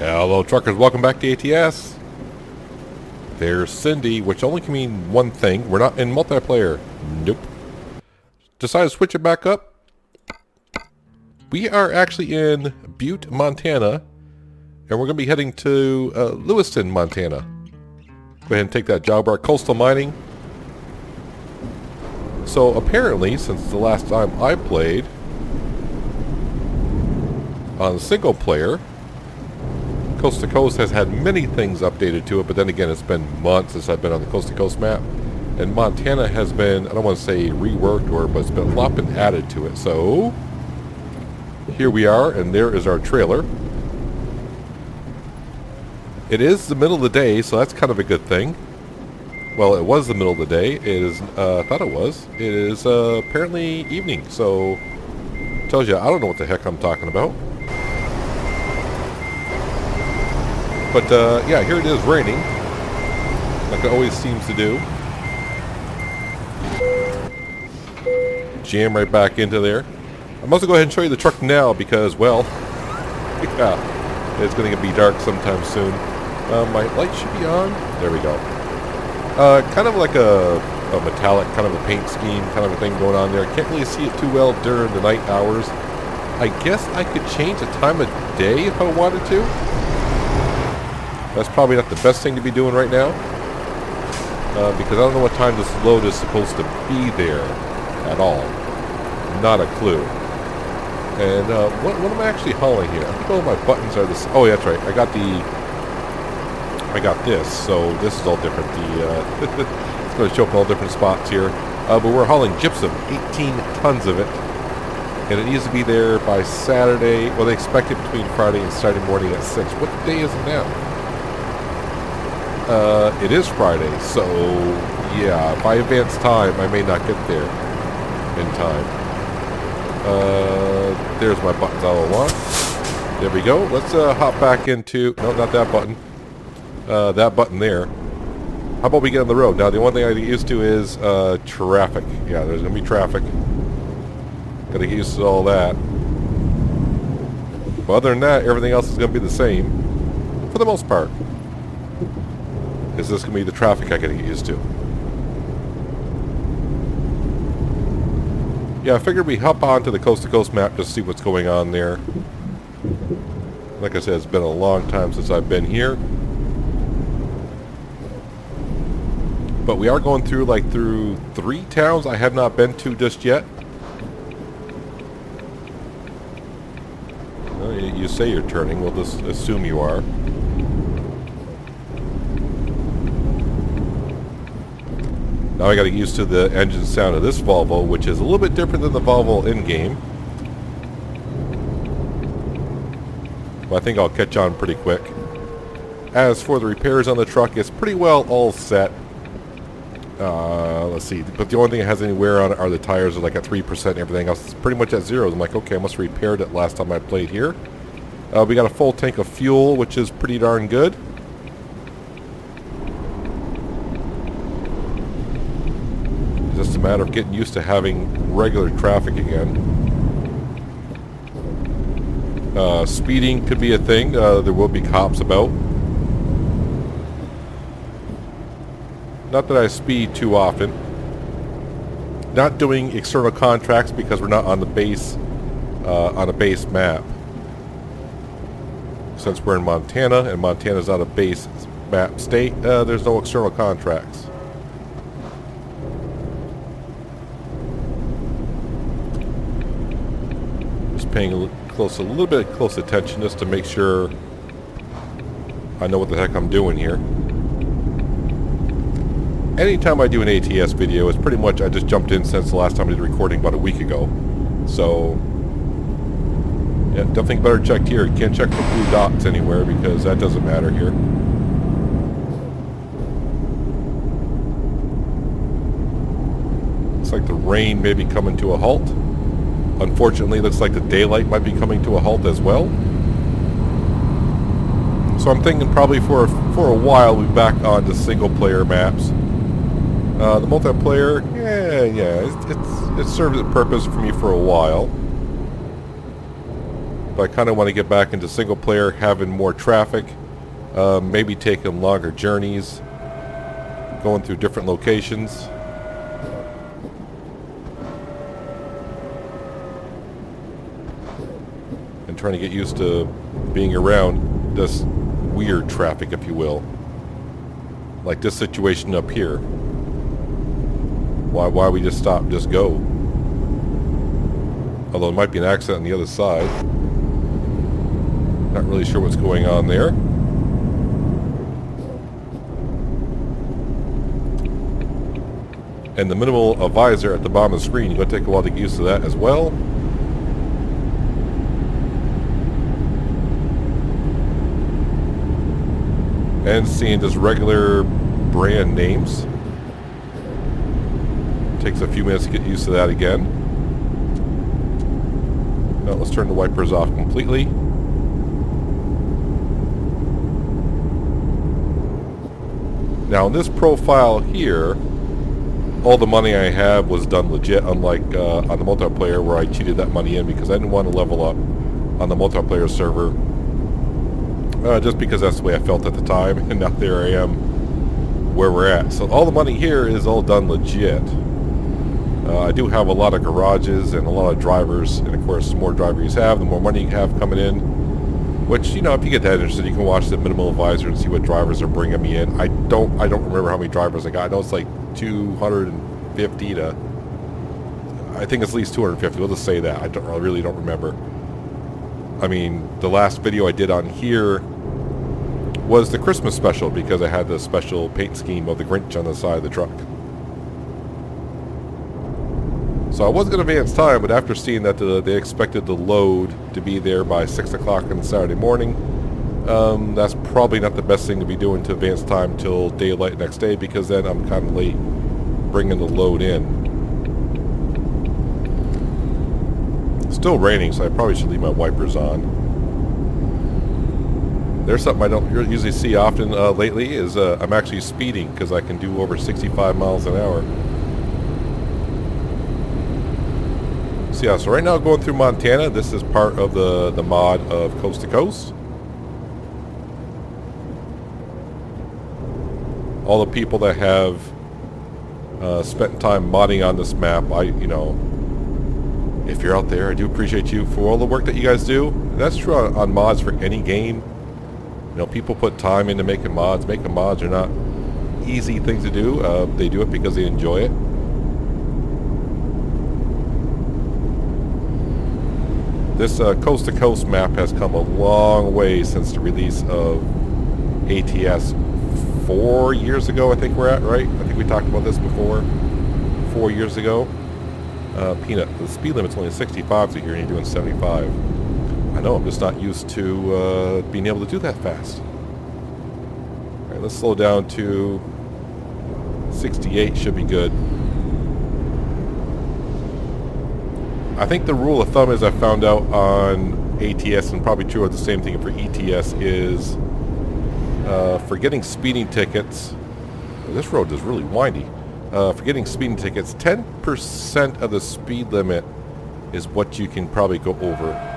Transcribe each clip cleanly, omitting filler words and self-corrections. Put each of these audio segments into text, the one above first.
Hello truckers, welcome back to ATS. There's Cindy, which only can mean one thing. We're not in multiplayer. Nope. Decided to switch it back up. We are actually in Butte, Montana. And we're going to be heading to Lewiston, Montana. Go ahead and take that job. We're at Coastal Mining. So apparently, since the last time I played on single player, Coast to Coast has had many things updated to it, but then again, it's been months since I've been on the Coast to Coast map. And Montana has been, I don't want to say reworked, but it's been a lot been added to it. So, here we are, and there is our trailer. It is the middle of the day, so that's kind of a good thing. Well, it was the middle of the day. It is, I thought it was. It is apparently evening, so tells you I don't know what the heck I'm talking about. But, yeah, here it is raining, like it always seems to do. Jam right back into there. I must go ahead and show you the truck now because, well, yeah, it's going to be dark sometime soon. My light should be on. There we go. Kind of like a metallic kind of a paint scheme kind of a thing going on there. Can't really see it too well during the night hours. I guess I could change the time of day if I wanted to. That's probably not the best thing to be doing right now, because I don't know what time this load is supposed to be there at all. Not a clue. And what am I actually hauling here? I think all my buttons are this. Oh, yeah, that's right. I got this, so this is all different. It's going to show up in all different spots here. But we're hauling gypsum, 18 tons of it. And it needs to be there by Saturday. Well, they expect it between Friday and Saturday morning at 6. What day is it now? It is Friday, so yeah, if I advance time, I may not get there in time. There's my buttons all I want. There we go. Let's hop back into, no, not that button. That button there. How about we get on the road? Now, the one thing I get used to is traffic. Yeah, there's going to be traffic. Got to get used to all that. But other than that, everything else is going to be the same for the most part. Is this going to be the traffic I can get used to? Yeah, I figured we hop onto the Coast to Coast map to see what's going on there. Like I said, it's been a long time since I've been here. But we are going through through 3 towns I have not been to just yet. Well, you say you're turning, we'll just assume you are. Now I got to get used to the engine sound of this Volvo, which is a little bit different than the Volvo in-game. But I think I'll catch on pretty quick. As for the repairs on the truck, it's pretty well all set. Let's see. But the only thing that has any wear on it are the tires are like at 3% and everything else. It's pretty much at 0. I'm like, okay, I must have repaired it last time I played here. We got a full tank of fuel, which is pretty darn good. Just a matter of getting used to having regular traffic again. Speeding could be a thing. There will be cops about. Not that I speed too often. Not doing external contracts because we're not on the base on a base map. Since we're in Montana and Montana's not a base map state, there's no external contracts. Paying a little bit of close attention just to make sure I know what the heck I'm doing here. Anytime I do an ATS video, it's pretty much I just jumped in since the last time I did recording about a week ago. So, yeah, definitely better check here. You can't check for blue dots anywhere because that doesn't matter here. Looks like the rain may be coming to a halt. Unfortunately, it looks like the daylight might be coming to a halt as well. So I'm thinking probably for a while we'll be back on the single player maps. The multiplayer, yeah, it serves its purpose for me for a while. But I kind of want to get back into single player, having more traffic, maybe taking longer journeys, going through different locations. And trying to get used to being around this weird traffic, if you will. Like this situation up here. Why we just stop, just go. Although it might be an accident on the other side. Not really sure what's going on there. And the minimal visor at the bottom of the screen, you're going to take a while to get used to that as well. And seeing just regular brand names. Takes a few minutes to get used to that again. Now let's turn the wipers off completely. Now in this profile here, all the money I have was done legit, unlike on the multiplayer where I cheated that money in because I didn't want to level up on the multiplayer server. Just because that's the way I felt at the time, and now there I am where we're at. So all the money here is all done legit. I do have a lot of garages and a lot of drivers, and of course the more drivers you have, the more money you have coming in. Which, you know, if you get that interested, you can watch the minimal visor and see what drivers are bringing me in. I don't remember how many drivers I got. I know it's like 250 to, I think it's at least 250. We'll just say that. I really don't remember. I mean, the last video I did on here was the Christmas special because I had the special paint scheme of the Grinch on the side of the truck. So I was going to advance time, but after seeing that they expected the load to be there by 6 o'clock on Saturday morning, that's probably not the best thing to be doing to advance time till daylight next day, because then I'm kind of late bringing the load in. It's still raining, so I probably should leave my wipers on. There's something I don't usually see often lately is I'm actually speeding because I can do over 65 miles an hour. So yeah, so right now going through Montana. This is part of the mod of Coast to Coast. All the people that have spent time modding on this map, if you're out there, I do appreciate you for all the work that you guys do. And that's true on mods for any game. You know, people put time into making mods. Making mods are not easy things to do. They do it because they enjoy it. This Coast to Coast map has come a long way since the release of ATS 4 years ago, I think we're at, right? I think we talked about this before. 4 years ago. Peanut, the speed limit's only 65 so here and you're doing 75. I know, I'm just not used to being able to do that fast. Alright, let's slow down to 68, should be good. I think the rule of thumb, as I found out on ATS, and probably true of the same thing for ETS, is for getting speeding tickets, this road is really windy, for getting speeding tickets, 10% of the speed limit is what you can probably go over.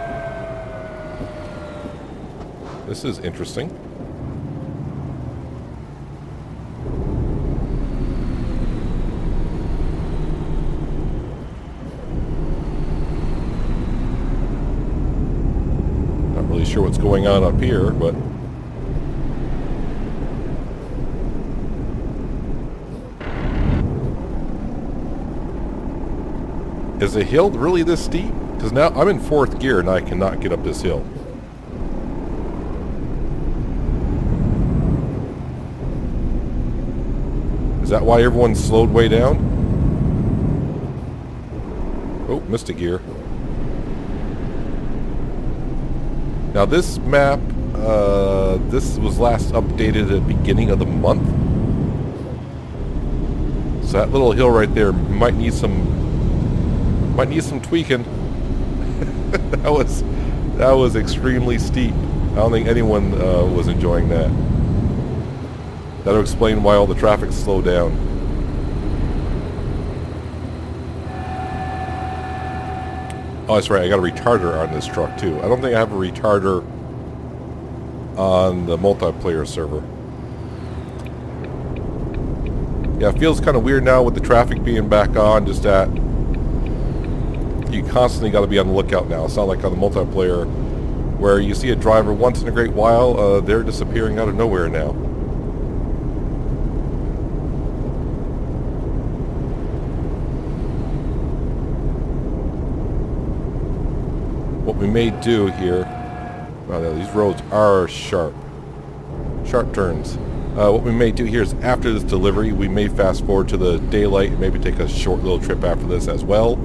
This is interesting. Not really sure what's going on up here, but is the hill really this steep? Because now I'm in 4th gear and I cannot get up this hill. Is that why everyone's slowed way down? Oh, missed a gear. Now this map, this was last updated at the beginning of the month. So that little hill right there might need some tweaking. that was extremely steep. I don't think anyone was enjoying that. That'll explain why all the traffic slowed down. Oh, that's right. I got a retarder on this truck, too. I don't think I have a retarder on the multiplayer server. Yeah, it feels kind of weird now with the traffic being back on, just that you constantly got to be on the lookout now. It's not like on the multiplayer where you see a driver once in a great while, they're disappearing out of nowhere now. What we may do here, these roads are sharp turns. What we may do here is after this delivery, we may fast forward to the daylight and maybe take a short little trip after this as well,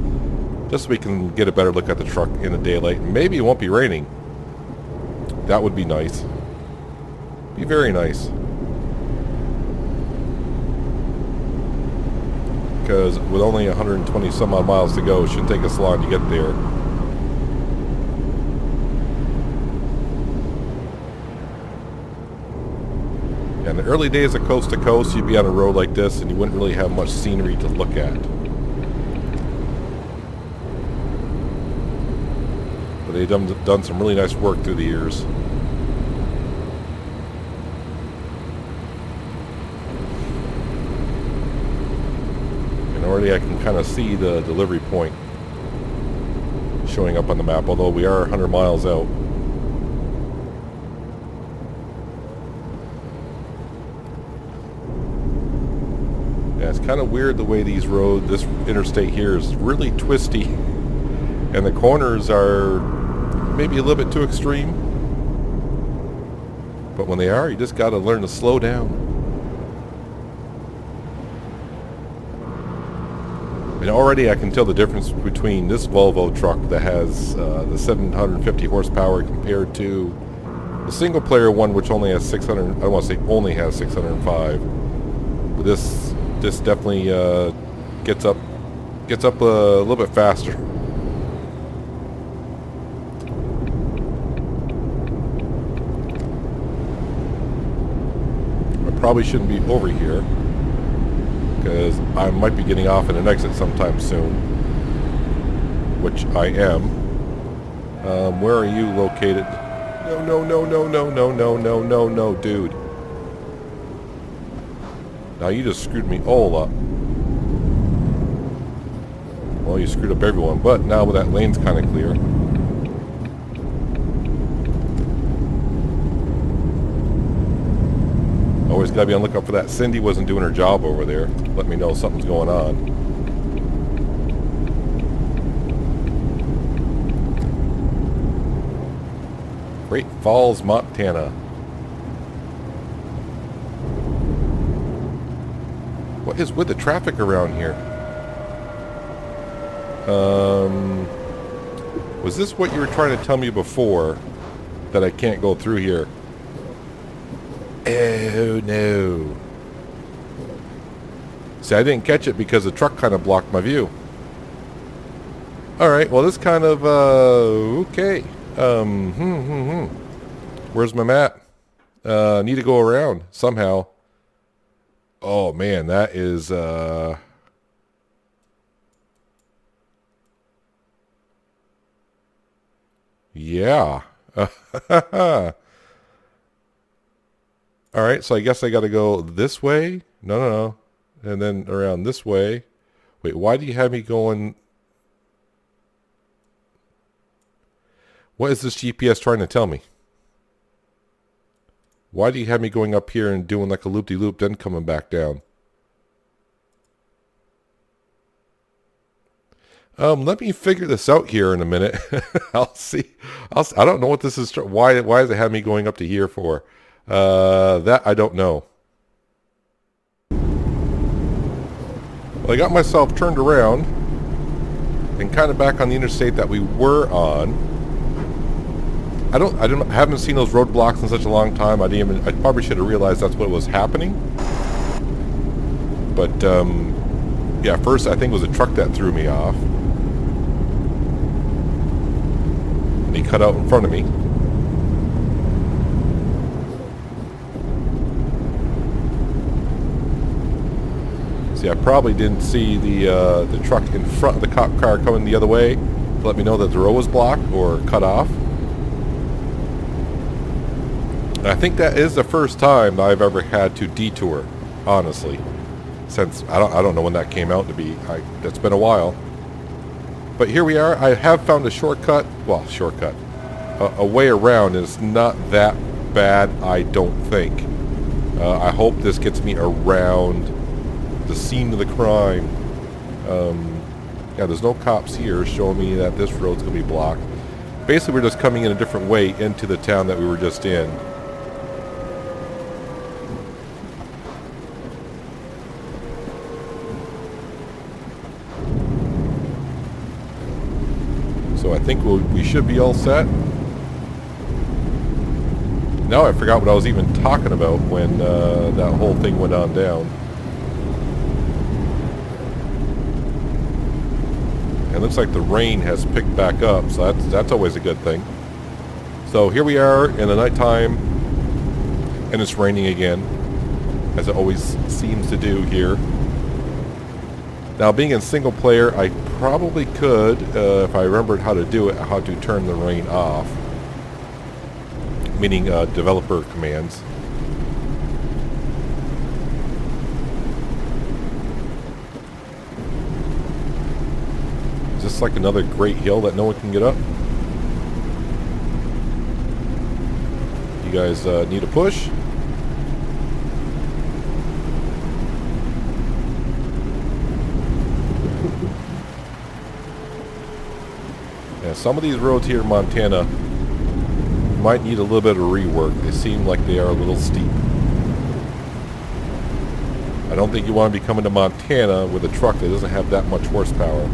just so we can get a better look at the truck in the daylight. Maybe it won't be raining. That would be nice. Be very nice. Because with only 120 some odd miles to go, it shouldn't take us long to get there. In the early days of Coast to Coast, you'd be on a road like this and you wouldn't really have much scenery to look at. But they've done some really nice work through the years. And already I can kind of see the delivery point showing up on the map, although we are 100 miles out. Yeah, it's kind of weird the way these roads, this interstate here is really twisty. And the corners are maybe a little bit too extreme. But when they are, you just got to learn to slow down. And already I can tell the difference between this Volvo truck that has the 750 horsepower compared to the single player one, which only has 600, I don't want to say only has 605. But this definitely gets up a little bit faster. I probably shouldn't be over here because I might be getting off in an exit sometime soon, which I am. Where are you located? No, dude. Now you just screwed me all up. Well, you screwed up everyone, but now that lane's kind of clear. Always got to be on the lookout for that. Cindy wasn't doing her job over there. Let me know something's going on. Great Falls, Montana. What is with the traffic around here? Was this what you were trying to tell me before? That I can't go through here? Oh no. See, I didn't catch it because the truck kind of blocked my view. Alright, well this kind of, okay. Where's my map? Need to go around somehow. Oh man, that is yeah. Alright, so I guess I gotta go this way? No. And then around this way. Wait, why do you have me going? What is this GPS trying to tell me? Why do you have me going up here and doing like a loop-de-loop, then coming back down? Let me figure this out here in a minute. I'll see. I don't know what this is. Why does it have me going up to here for? That I don't know. Well, I got myself turned around and kind of back on the interstate that we were on. I haven't seen those roadblocks in such a long time. I probably should have realized that's what was happening. But yeah, first I think it was a truck that threw me off. And he cut out in front of me. See, I probably didn't see the truck in front of the cop car coming the other way. let me know that the road was blocked or cut off. And I think that is the first time I've ever had to detour, honestly. Since I don't know when that came out to be. That's been a while. But here we are. I have found a shortcut. Well, shortcut. A way around is not that bad, I don't think. I hope this gets me around the scene of the crime. Yeah, there's no cops here showing me that this road's going to be blocked. Basically, we're just coming in a different way into the town that we were just in. So I think we should be all set. Now I forgot what I was even talking about when that whole thing went on down. It looks like the rain has picked back up, so that's always a good thing. So here we are in the nighttime, and it's raining again, as it always seems to do here. Now, being in single player, I probably could, if I remembered how to do it, how to turn the rain off. Meaning developer commands. Is this like another great hill that no one can get up? You guys need a push? Yeah, some of these roads here in Montana might need a little bit of rework. They seem like they are a little steep. I don't think you want to be coming to Montana with a truck that doesn't have that much horsepower.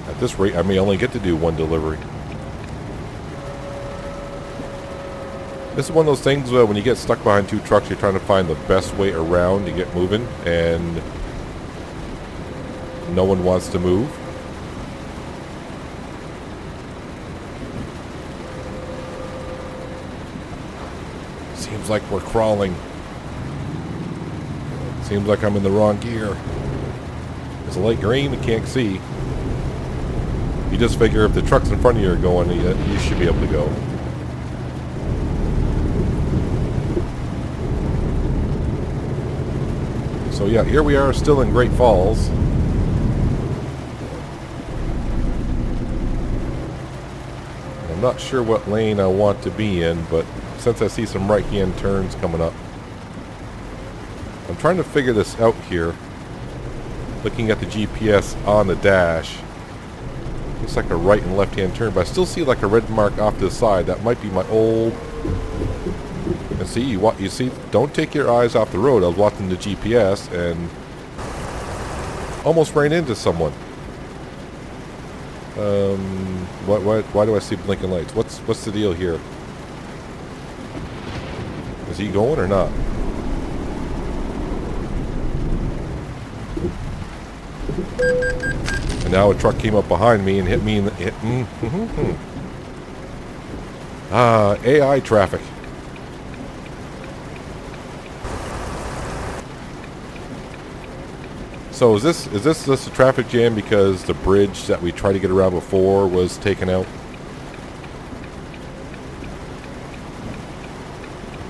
At this rate, I may only get to do one delivery. This is one of those things where when you get stuck behind two trucks, you're trying to find the best way around to get moving, and no one wants to move. Seems like we're crawling. Seems like I'm in the wrong gear. It's a light green, we can't see. You just figure if the trucks in front of you are going, you should be able to go. So yeah, here we are still in Great Falls. I'm not sure what lane I want to be in, but since I see some right-hand turns coming up, I'm trying to figure this out here. Looking at the GPS on the dash, looks like a right and left-hand turn, but I still see like a red mark off to the side. That might be my old. And see, you see, don't take your eyes off the road. I was watching the GPS and almost ran into someone. Why do I see blinking lights? What's the deal here? Is he going or not? And now a truck came up behind me and hit me in the AI traffic. So is this just a traffic jam because the bridge that we tried to get around before was taken out?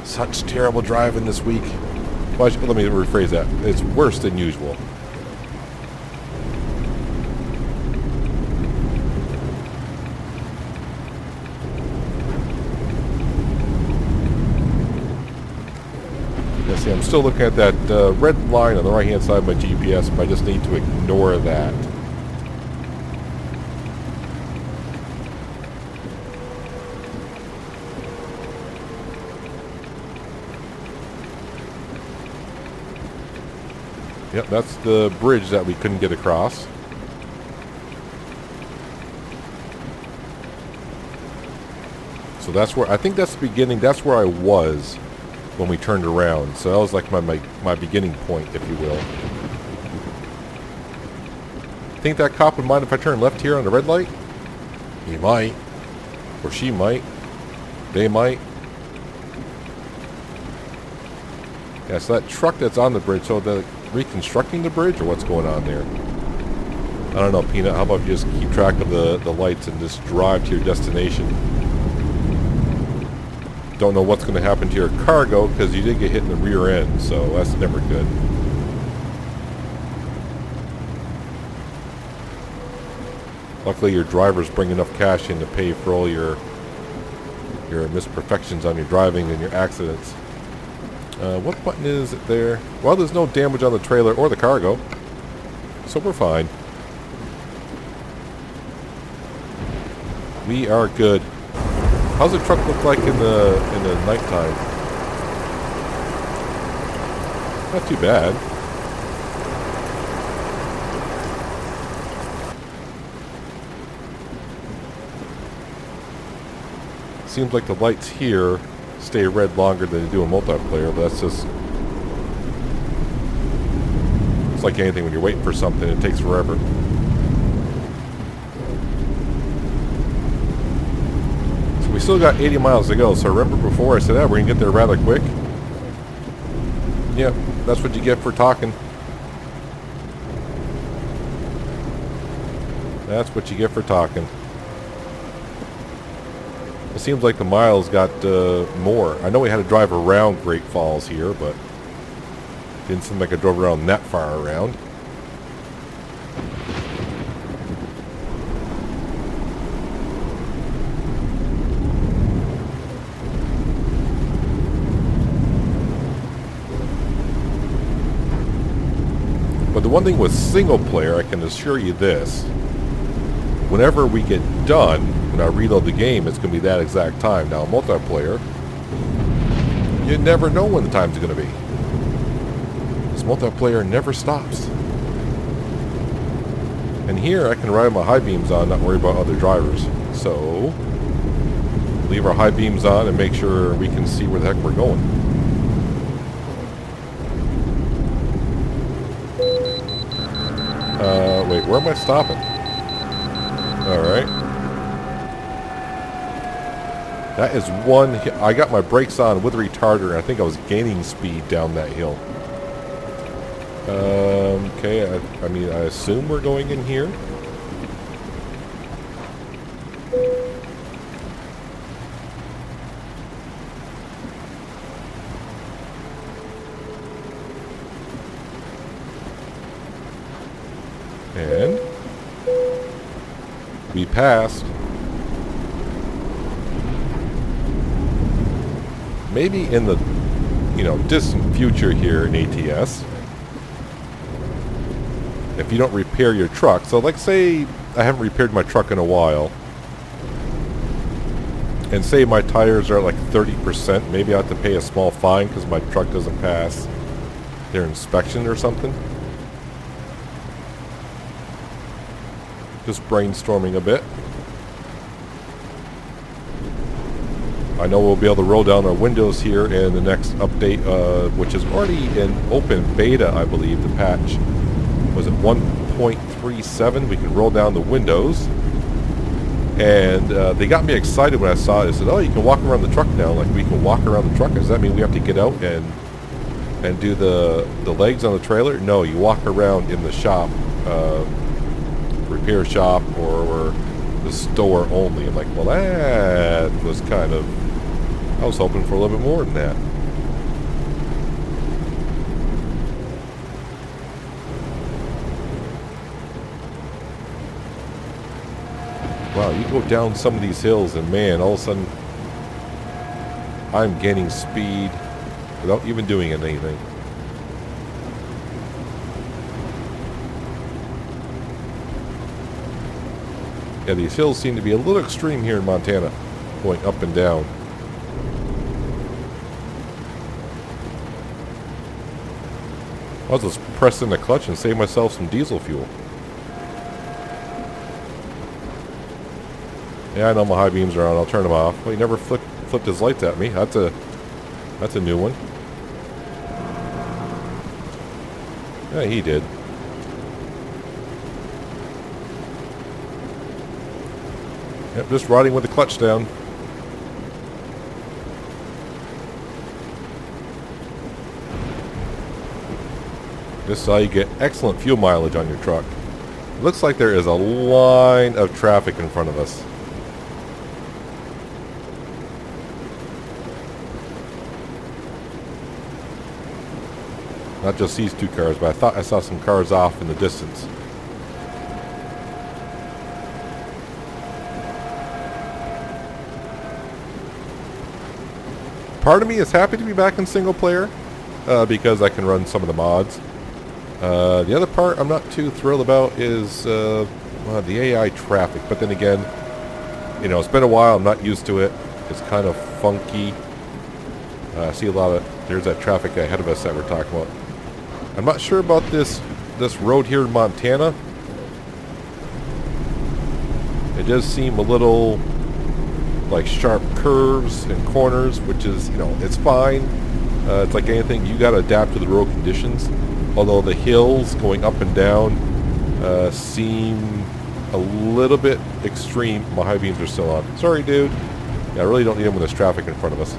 Such terrible driving this week. Well, let me rephrase that. It's worse than usual. See, I'm still looking at that red line on the right-hand side of my GPS, but I just need to ignore that. Yep, that's the bridge that we couldn't get across. So that's where, I think that's the beginning, that's where I was when we turned around. So that was like my beginning point, if you will. Think that cop would mind if I turn left here on the red light? He might. Or she might. They might. Yeah, so that truck that's on the bridge, so they're reconstructing the bridge, or what's going on there? I don't know, Peanut. How about you just keep track of the lights and just drive to your destination? Don't know what's going to happen to your cargo, because you did get hit in the rear end, so that's never good. Luckily, your drivers bring enough cash in to pay for all your misperfections on your driving and your accidents. What button is it there? Well, there's no damage on the trailer or the cargo, so we're fine. We are good. How's the truck look like in the nighttime? Not too bad. Seems like the lights here stay red longer than they do in multiplayer, but that's just... It's like anything when you're waiting for something, it takes forever. So we still got 80 miles to go, so remember before I said that we're going to get there rather quick? Yep, that's what you get for talking. That's what you get for talking. It seems like the miles got more. I know we had to drive around Great Falls here, but didn't seem like I drove around that far around. But the one thing with single player, I can assure you this. Whenever we get done, when I reload the game, it's going to be that exact time. Now, multiplayer, you never know when the time's going to be. This multiplayer never stops. And here, I can ride my high beams on, not worry about other drivers. So, leave our high beams on and make sure we can see where the heck we're going. Wait, where am I stopping? Alright. That is one... I got my brakes on with a retarder, and I think I was gaining speed down that hill. Okay, I mean, I assume we're going in here. And we passed. Maybe in the, distant future here in ATS, if you don't repair your truck. So like say I haven't repaired my truck in a while, and say my tires are at like 30%, maybe I have to pay a small fine because my truck doesn't pass their inspection or something. Just brainstorming a bit. I know we'll be able to roll down our windows here in the next update, which is already in open beta, I believe. The patch was at 1.37. We can roll down the windows. And they got me excited when I saw it. They said, oh, you can walk around the truck now. Like, we can walk around the truck. Does that mean we have to get out and do the legs on the trailer? No, you walk around in the shop. Repair shop or the store only. I'm like, well, that was kind of... I was hoping for a little bit more than that. Wow, you go down some of these hills and man, all of a sudden I'm gaining speed without even doing anything. Yeah, these hills seem to be a little extreme here in Montana, going up and down. I'll just press in the clutch and save myself some diesel fuel. Yeah, I know my high beams are on. I'll turn them off. Well, he never flipped his lights at me. That's a new one. Yeah, he did. Yep, just riding with the clutch down. This is how you get excellent fuel mileage on your truck. Looks like there is a line of traffic in front of us. Not just these two cars, but I thought I saw some cars off in the distance. Part of me is happy to be back in single player because I can run some of the mods. The other part I'm not too thrilled about is the AI traffic. But then again, you know, it's been a while. I'm not used to it. It's kind of funky. I see a lot of... There's that traffic ahead of us that we're talking about. I'm not sure about this road here in Montana. It does seem a little like sharp curves and corners, which is, you know, it's fine. It's like anything, you got to adapt to the road conditions. Although the hills going up and down seem a little bit extreme. My high beams are still on. Sorry, dude. Yeah, I really don't need them when there's traffic in front of us.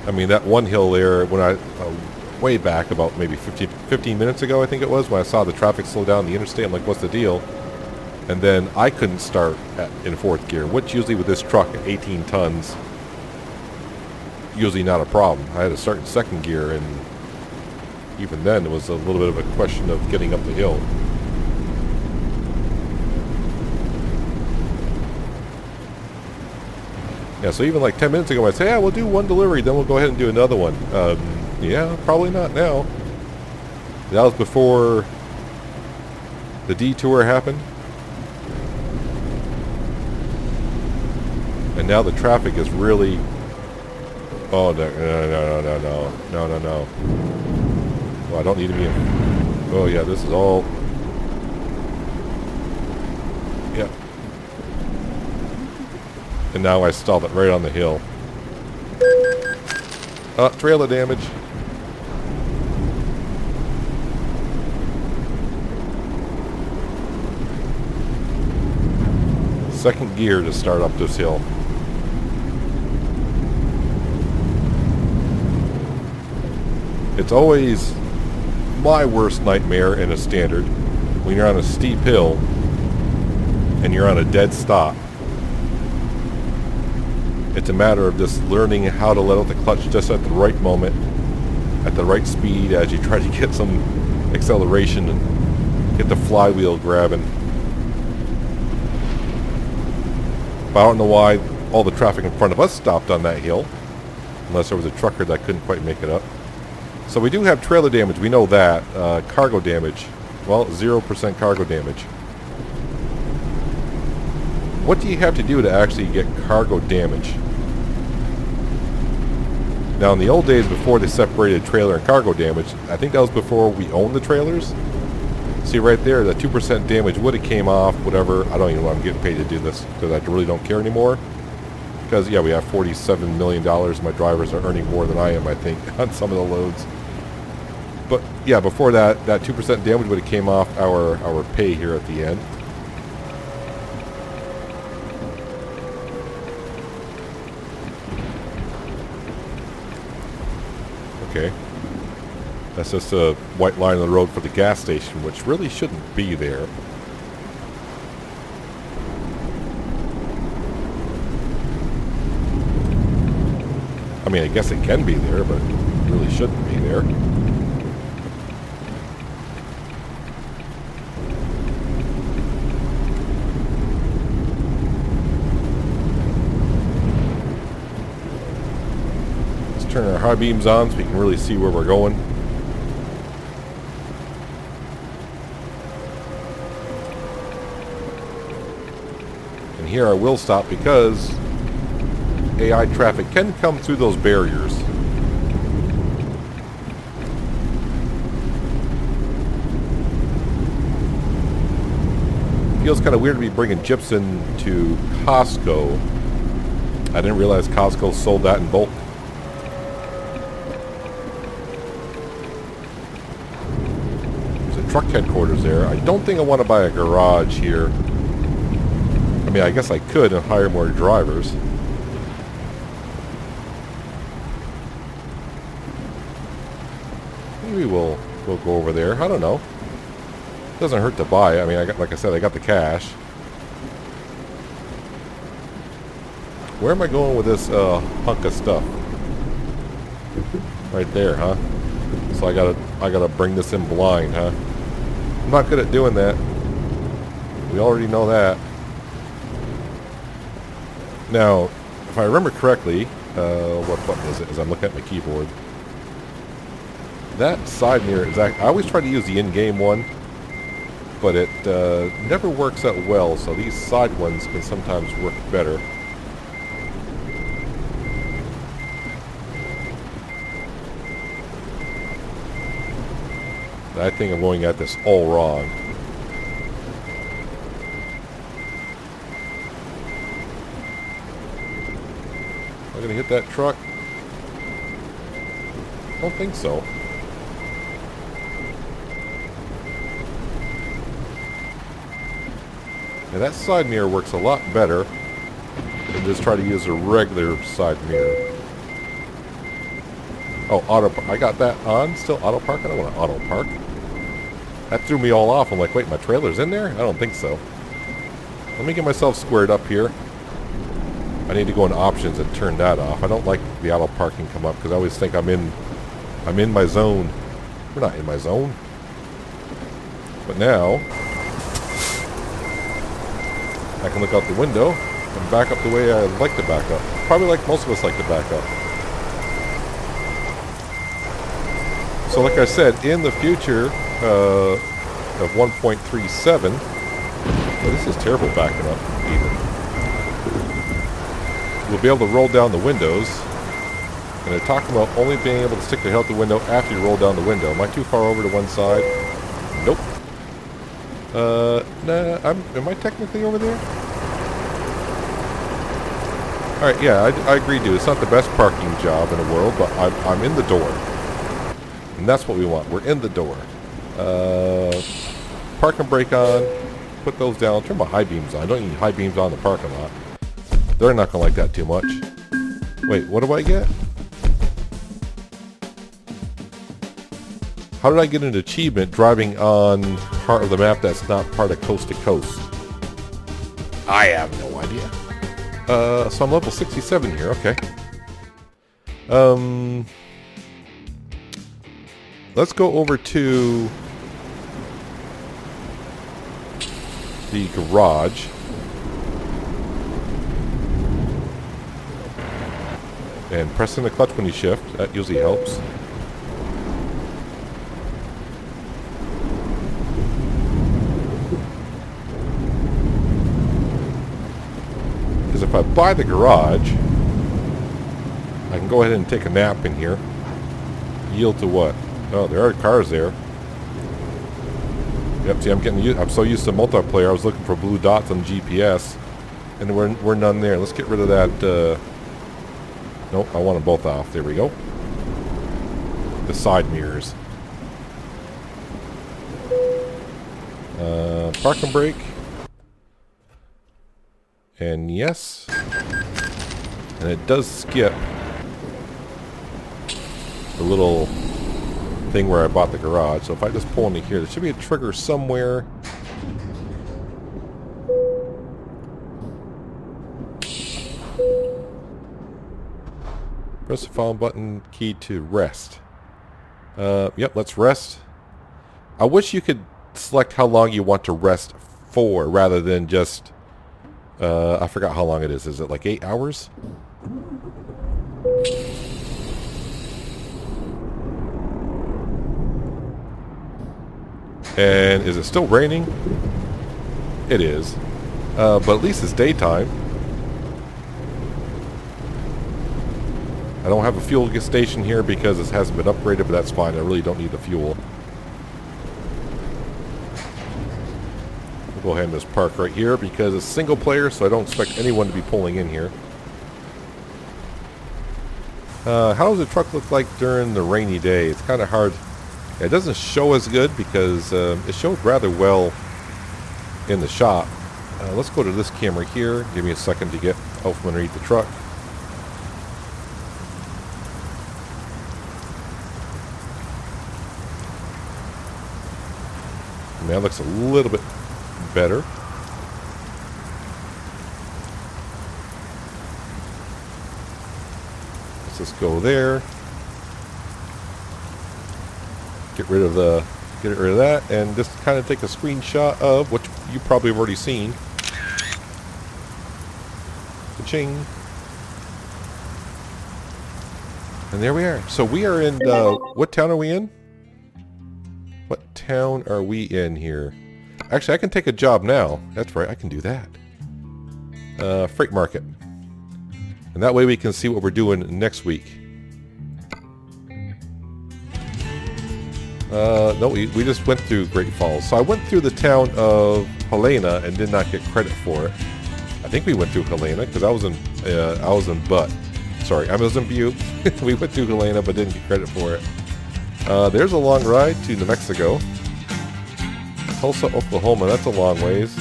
I mean, that one hill there, when I, way back about maybe 15 minutes ago, I think it was, when I saw the traffic slow down the interstate, I'm like, what's the deal? And then I couldn't start in fourth gear, which usually with this truck at 18 tons, usually not a problem. I had to start in second gear, and even then it was a little bit of a question of getting up the hill. Yeah, so even like 10 minutes ago I said, yeah, we'll do one delivery, then we'll go ahead and do another one. Yeah, probably not now. That was before the detour happened. And now the traffic is really... Oh, no. Oh, I don't need to be in... Oh, yeah, this is all... Yeah. And now I stalled it right on the hill. Trailer damage. Second gear to start up this hill. It's always my worst nightmare in a standard when you're on a steep hill and you're on a dead stop. It's a matter of just learning how to let out the clutch just at the right moment, at the right speed as you try to get some acceleration and get the flywheel grabbing. But I don't know why all the traffic in front of us stopped on that hill, unless there was a trucker that couldn't quite make it up. So we do have trailer damage, we know that. Cargo damage, well, 0% cargo damage. What do you have to do to actually get cargo damage? Now, in the old days, before they separated trailer and cargo damage, I think that was before we owned the trailers. See right there, the 2% damage would have came off, whatever. I don't even know why I'm getting paid to do this, because I really don't care anymore. Because, yeah, we have $47 million. My drivers are earning more than I am, I think, on some of the loads. But, yeah, before that 2% damage would have came off our pay here at the end. Okay. That's just a white line on the road for the gas station, which really shouldn't be there. I mean, I guess it can be there, but it really shouldn't be there. Turn our high beams on so we can really see where we're going. And here I will stop because AI traffic can come through those barriers. Feels kind of weird to be bringing gypsum to Costco. I didn't realize Costco sold that in bulk. Truck headquarters there. I don't think I want to buy a garage here. I mean, I guess I could and hire more drivers. maybe we'll go over there. I don't know. Doesn't hurt to buy. I mean, like I said, I got the cash. Where am I going with this hunk of stuff? Right there, huh? So I gotta bring this in blind, huh? I'm not good at doing that. We already know that. Now, if I remember correctly, what button is it? As I'm looking at my keyboard, that side mirror is. I always try to use the in-game one, but it never works out well. So these side ones can sometimes work better. I think I'm going at this all wrong. Am I going to hit that truck? I don't think so. Yeah, that side mirror works a lot better than just try to use a regular side mirror. Oh, auto park. I got that on. Still auto park? I don't want to auto park. That threw me all off. I'm like, wait, my trailer's in there? I don't think so. Let me get myself squared up here. I need to go in options and turn that off. I don't like the auto parking come up because I always think I'm in my zone. We're not in my zone. But now I can look out the window and back up the way I like to back up. Probably like most of us like to back up. So like I said, in the future of 1.37, well, this is terrible backing up even. We'll be able to roll down the windows, and they're talking about only being able to stick your head out the window after you roll down the window. Am I too far over to one side? Nope. Nah, am I technically over there? Alright, yeah, I agree, dude. It's not the best parking job in the world, but I'm in the door. And that's what we want. We're in the door. Park and brake on. Put those down. Turn my high beams on. I don't need high beams on the parking lot. They're not going to like that too much. Wait, what do I get? How did I get an achievement driving on part of the map that's not part of Coast to Coast? I have no idea. So I'm level 67 here. Okay. Let's go over to the garage. And pressing the clutch when you shift, that usually helps. Because if I buy the garage, I can go ahead and take a nap in here. Yield to what? Oh, there are cars there. Yep, see, I'm so used to multiplayer, I was looking for blue dots on GPS. And we're none there. Let's get rid of that, nope, I want them both off. There we go. The side mirrors. Park and brake. And yes. And it does skip the little thing where I bought the garage. So if I just pull into here, there should be a trigger somewhere. Press the follow button key to rest. Yep, let's rest. I wish you could select how long you want to rest for rather than just... I forgot how long it is. Is it like 8 hours? And is it still raining? It is. But at least it's daytime. I don't have a fuel station here because this hasn't been upgraded, but that's fine. I really don't need the fuel. We'll go ahead and just park right here because it's single player, so I don't expect anyone to be pulling in here. How does the truck look like during the rainy day? It's kind of hard. It doesn't show as good because it showed rather well in the shop. Let's go to this camera here. Give me a second to get out from underneath the truck. mean, that looks a little bit better. Let's just go there. Get rid of that, and just kind of take a screenshot of what you probably have already seen. Ka-ching. And there we are. So we are in, what town are we in? What town are we in here? Actually, I can take a job now. That's right, I can do that. Freight market. And that way we can see what we're doing next week. No, we just went through Great Falls. So I went through the town of Helena and did not get credit for it. I think we went through Helena because I was in Butte. Sorry, I was in Butte. We went through Helena but didn't get credit for it. There's a long ride to New Mexico. Tulsa, Oklahoma. That's a long ways.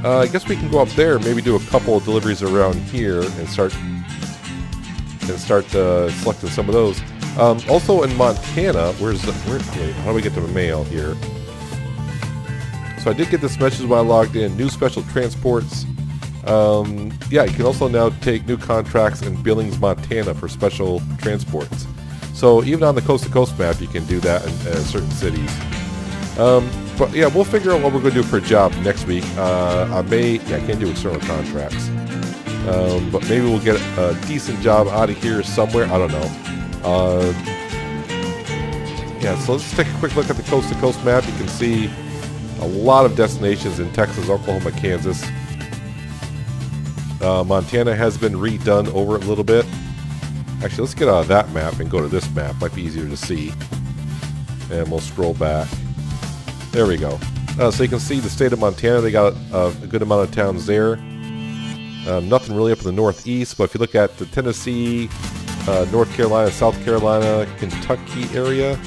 I guess we can go up there, maybe do a couple of deliveries around here and start selecting some of those. Also in Montana, wait, how do we get to the mail here? So I did get this message when I logged in. New special transports. Yeah, you can also now take new contracts in Billings, Montana for special transports. So even on the coast-to-coast map, you can do that in certain cities. But yeah, we'll figure out what we're going to do for a job next week. I can't do external contracts. But maybe we'll get a decent job out of here somewhere. I don't know. Yeah, so let's take a quick look at the coast-to-coast map. You can see a lot of destinations in Texas, Oklahoma, Kansas. Montana has been redone over a little bit. Actually, let's get out of that map and go to this map. Might be easier to see. And we'll scroll back. There we go. So you can see the state of Montana. They got a good amount of towns there. Nothing really up in the northeast, but if you look at the Tennessee, North Carolina, South Carolina, Kentucky area,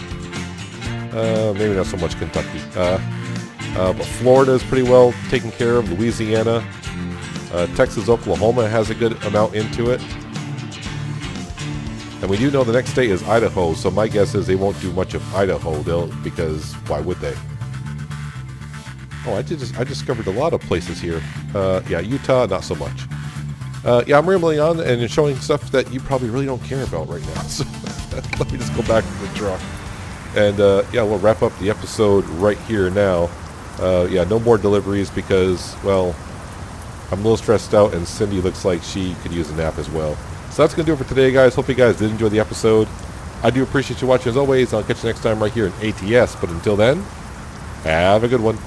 maybe not so much Kentucky, but Florida is pretty well taken care of. Louisiana, Texas, Oklahoma has a good amount into it. And we do know the next state is Idaho, so my guess is they won't do much of Idaho, because why would they? Oh, I discovered a lot of places here. Yeah, Utah, not so much. Yeah, I'm rambling on and showing stuff that you probably really don't care about right now. So let me just go back to the truck. And yeah, we'll wrap up the episode right here now. Yeah, no more deliveries because, well, I'm a little stressed out and Cindy looks like she could use a nap as well. So that's going to do it for today, guys. Hope you guys did enjoy the episode. I do appreciate you watching as always. I'll catch you next time right here in ATS. But until then, have a good one.